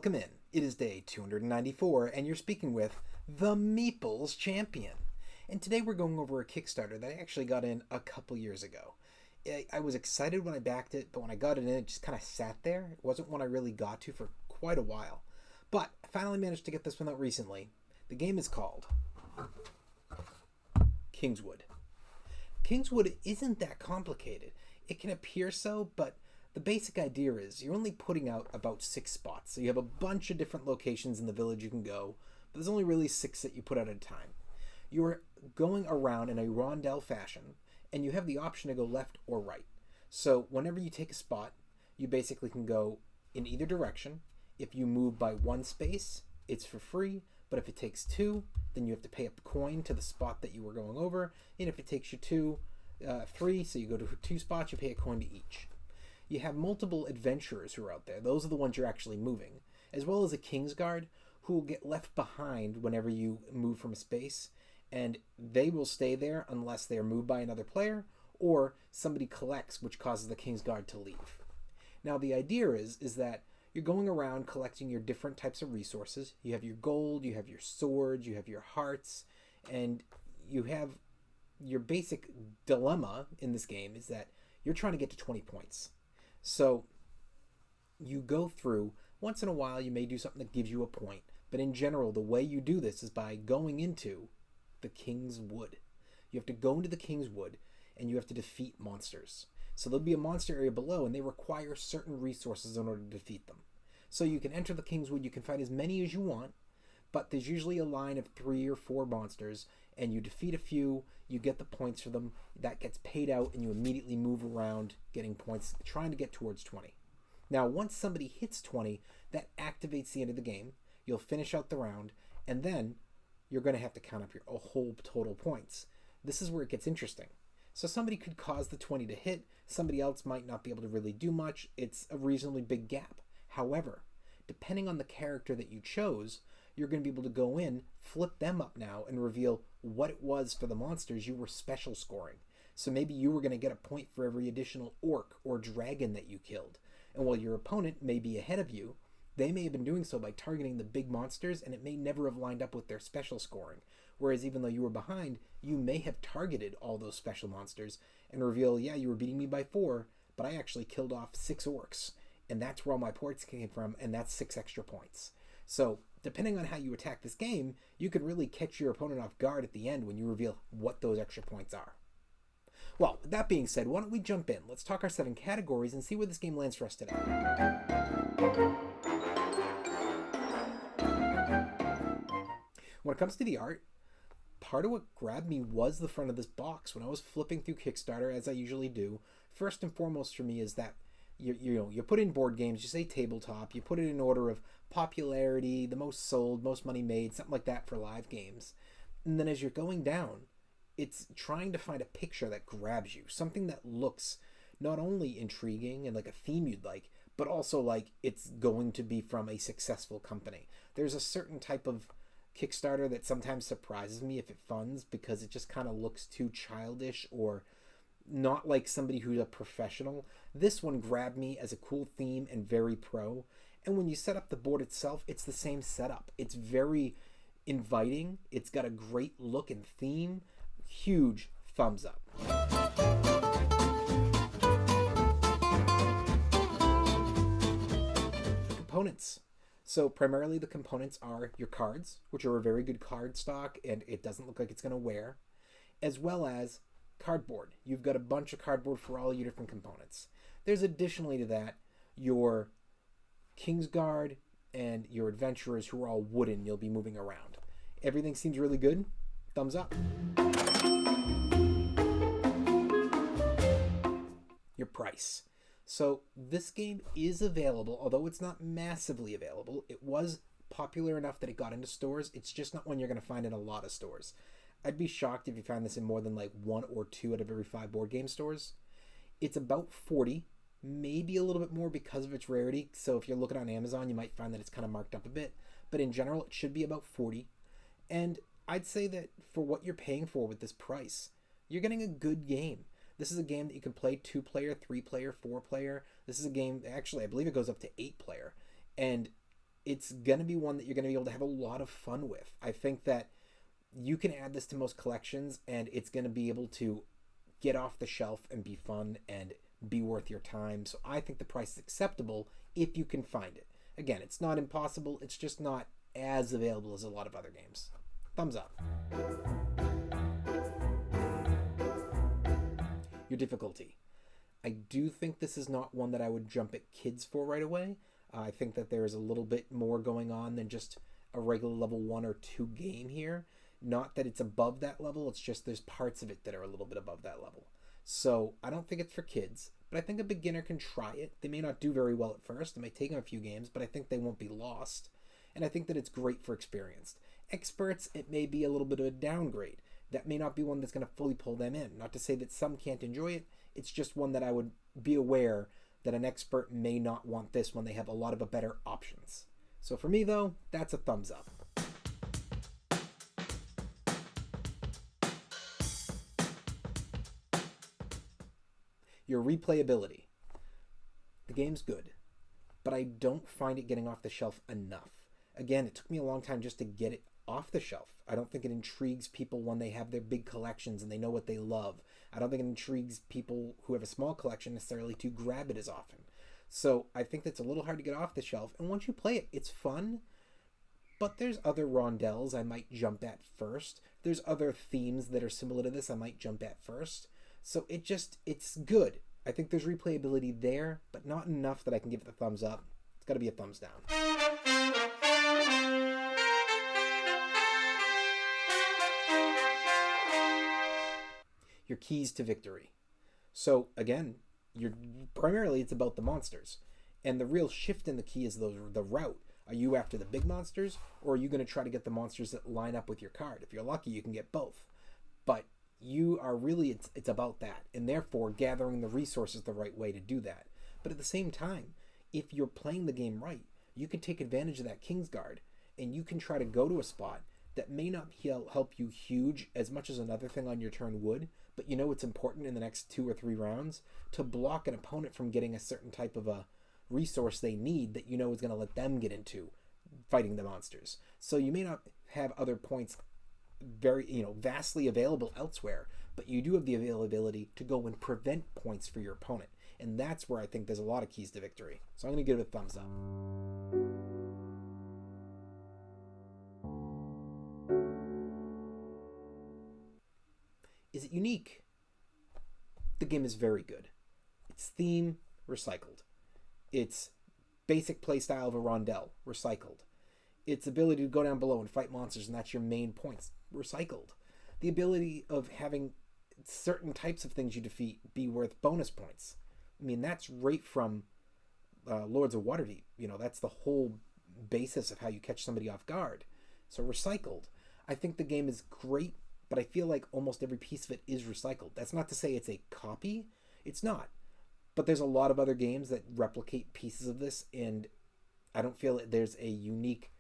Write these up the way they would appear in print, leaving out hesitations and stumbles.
Welcome in. It is day 294, and you're speaking with the Meeples Champion. And today we're going over a Kickstarter that I actually got in a couple years ago. I was excited when I backed it, but when I got it in, it just kind of sat there. It wasn't one I really got to for quite a while. But I finally managed to get this one out recently. The game is called Kingswood. Kingswood isn't that complicated. It can appear so, but the basic idea is you're only putting out about 6 spots. So you have a bunch of different locations in the village you can go, but there's only really 6 that you put out at a time. You're going around in a rondel fashion, and you have the option to go left or right. So whenever you take a spot, you basically can go in either direction. If you move by 1 space, it's for free, but if it takes 2, then you have to pay a coin to the spot that you were going over, and if it takes you 3, so you go to 2 spots, you pay a coin to each. You have multiple adventurers who are out there. Those are the ones you're actually moving, as well as a Kingsguard who will get left behind whenever you move from a space, and they will stay there unless they are moved by another player or somebody collects, which causes the Kingsguard to leave. Now the idea is that you're going around collecting your different types of resources. You have your gold, you have your swords, you have your hearts, and you have your basic dilemma in this game is that you're trying to get to 20 points. So you go through, once in a while you may do something that gives you a point, but in general the way you do this is by going into the Kingswood. You have to go into the Kingswood and you have to defeat monsters. So there'll be a monster area below and they require certain resources in order to defeat them. So you can enter the Kingswood, you can fight as many as you want, but there's usually a line of 3 or 4 monsters and you defeat a few, you get the points for them, that gets paid out and you immediately move around getting points, trying to get towards 20. Now once somebody hits 20, that activates the end of the game, you'll finish out the round, and then you're going to have to count up your whole total points. This is where it gets interesting. So somebody could cause the 20 to hit, somebody else might not be able to really do much, it's a reasonably big gap. However, depending on the character that you chose, you're going to be able to go in, flip them up now, and reveal what it was for the monsters you were special scoring. So maybe you were going to get a point for every additional orc or dragon that you killed. And while your opponent may be ahead of you, they may have been doing so by targeting the big monsters, and it may never have lined up with their special scoring. Whereas even though you were behind, you may have targeted all those special monsters and reveal, yeah, you were beating me by 4, but I actually killed off 6 orcs. And that's where all my points came from, and that's 6 extra points. So depending on how you attack this game, you can really catch your opponent off guard at the end when you reveal what those extra points are. Well, with that being said, why don't we jump in? Let's talk our 7 categories and see where this game lands for us today. When it comes to the art, part of what grabbed me was the front of this box. When I was flipping through Kickstarter, as I usually do, first and foremost for me is that you put in board games, you say tabletop, you put it in order of popularity, the most sold, most money made, something like that for live games. And then as you're going down, it's trying to find a picture that grabs you, something that looks not only intriguing and like a theme you'd like, but also like it's going to be from a successful company. There's a certain type of Kickstarter that sometimes surprises me if it funds because it just kind of looks too childish or not like somebody who's a professional. This one grabbed me as a cool theme and very pro. And when you set up the board itself, it's the same setup. It's very inviting. It's got a great look and theme. Huge thumbs up. The components. So primarily the components are your cards, which are a very good card stock and it doesn't look like it's going to wear, as well as cardboard. You've got a bunch of cardboard for all your different components. There's additionally to that your Kingsguard and your adventurers who are all wooden you'll be moving around. Everything seems really good. Thumbs up. Your price. So this game is available, although it's not massively available. It was popular enough that it got into stores. It's just not one you're going to find in a lot of stores. I'd be shocked if you found this in more than like 1 or 2 out of every 5 board game stores. It's about 40, maybe a little bit more because of its rarity. So if you're looking on Amazon, you might find that it's kind of marked up a bit. But in general, it should be about 40. And I'd say that for what you're paying for with this price, you're getting a good game. This is a game that you can play 2-player, 3-player, 4-player. This is a game, actually, I believe it goes up to 8-player. And it's going to be one that you're going to be able to have a lot of fun with. I think that you can add this to most collections, and it's going to be able to get off the shelf and be fun and be worth your time. So I think the price is acceptable if you can find it. Again, it's not impossible. It's just not as available as a lot of other games. Thumbs up. Your difficulty. I do think this is not one that I would jump at kids for right away. I think that there is a little bit more going on than just a regular level 1 or 2 game here. Not that it's above that level, it's just there's parts of it that are a little bit above that level. So I don't think it's for kids, but I think a beginner can try it. They may not do very well at first. It may take them a few games, but I think they won't be lost. And I think that it's great for experienced. Experts, it may be a little bit of a downgrade. That may not be one that's going to fully pull them in. Not to say that some can't enjoy it. It's just one that I would be aware that an expert may not want this when they have a lot of better options. So for me, though, that's a thumbs up. Your replayability. The game's good, but I don't find it getting off the shelf enough. Again, it took me a long time just to get it off the shelf. I don't think it intrigues people when they have their big collections and they know what they love. I don't think it intrigues people who have a small collection necessarily to grab it as often. So I think that's a little hard to get off the shelf. And once you play it, it's fun. But there's other rondelles I might jump at first. There's other themes that are similar to this I might jump at first. So it's good. I think there's replayability there, but not enough that I can give it the thumbs up. It's got to be a thumbs down. Your keys to victory. So again, primarily it's about the monsters. And the real shift in the key is the route. Are you after the big monsters, or are you going to try to get the monsters that line up with your card? If you're lucky, you can get both. But you are really, it's about that, and therefore gathering the resources the right way to do that. But at the same time, if you're playing the game right, you can take advantage of that Kingsguard, and you can try to go to a spot that may not help you huge as much as another thing on your turn would, but you know it's important in the next 2 or 3 rounds to block an opponent from getting a certain type of a resource they need that you know is going to let them get into fighting the monsters. So you may not have other points very, vastly available elsewhere, but you do have the availability to go and prevent points for your opponent. And that's where I think there's a lot of keys to victory. So I'm going to give it a thumbs up. Is it unique? The game is very good. Its theme, recycled. Its basic playstyle of a rondelle, recycled. Its ability to go down below and fight monsters, and that's your main points, recycled. The ability of having certain types of things you defeat be worth bonus points. I mean, that's right from Lords of Waterdeep. That's the whole basis of how you catch somebody off guard. So recycled. I think the game is great, but I feel like almost every piece of it is recycled. That's not to say it's a copy. It's not. But there's a lot of other games that replicate pieces of this, and I don't feel that there's a unique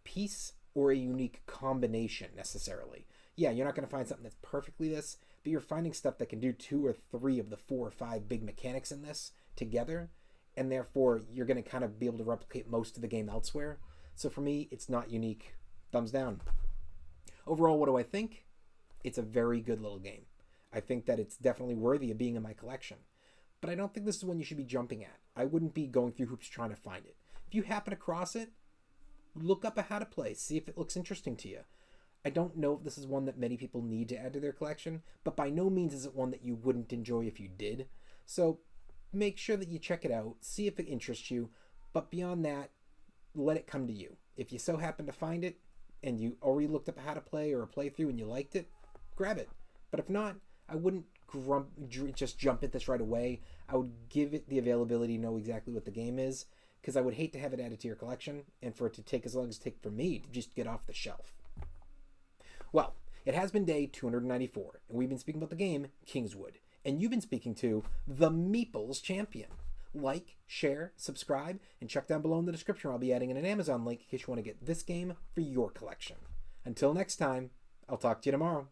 piece or a unique combination necessarily. Yeah, you're not going to find something that's perfectly this, but you're finding stuff that can do 2 or 3 of the 4 or 5 big mechanics in this together, and therefore you're going to kind of be able to replicate most of the game elsewhere. So for me, it's not unique. Thumbs down. Overall, what do I think? It's a very good little game. I think that it's definitely worthy of being in my collection. But I don't think this is one you should be jumping at. I wouldn't be going through hoops trying to find it. If you happen across it, look up how to play, see if it looks interesting to you. I don't know if this is one that many people need to add to their collection, but by no means is it one that you wouldn't enjoy if you did. So make sure that you check it out, see if it interests you, but beyond that, let it come to you. If you so happen to find it, and you already looked up how to play or a playthrough and you liked it, grab it. But if not, I wouldn't just jump at this right away. I would give it the availability to know exactly what the game is, because I would hate to have it added to your collection and for it to take as long as it takes for me to just get off the shelf. Well, it has been day 294, and we've been speaking about the game Kingswood, and you've been speaking to the Meeples Champion. Like, share, subscribe, and check down below in the description where I'll be adding in an Amazon link in case you want to get this game for your collection. Until next time, I'll talk to you tomorrow.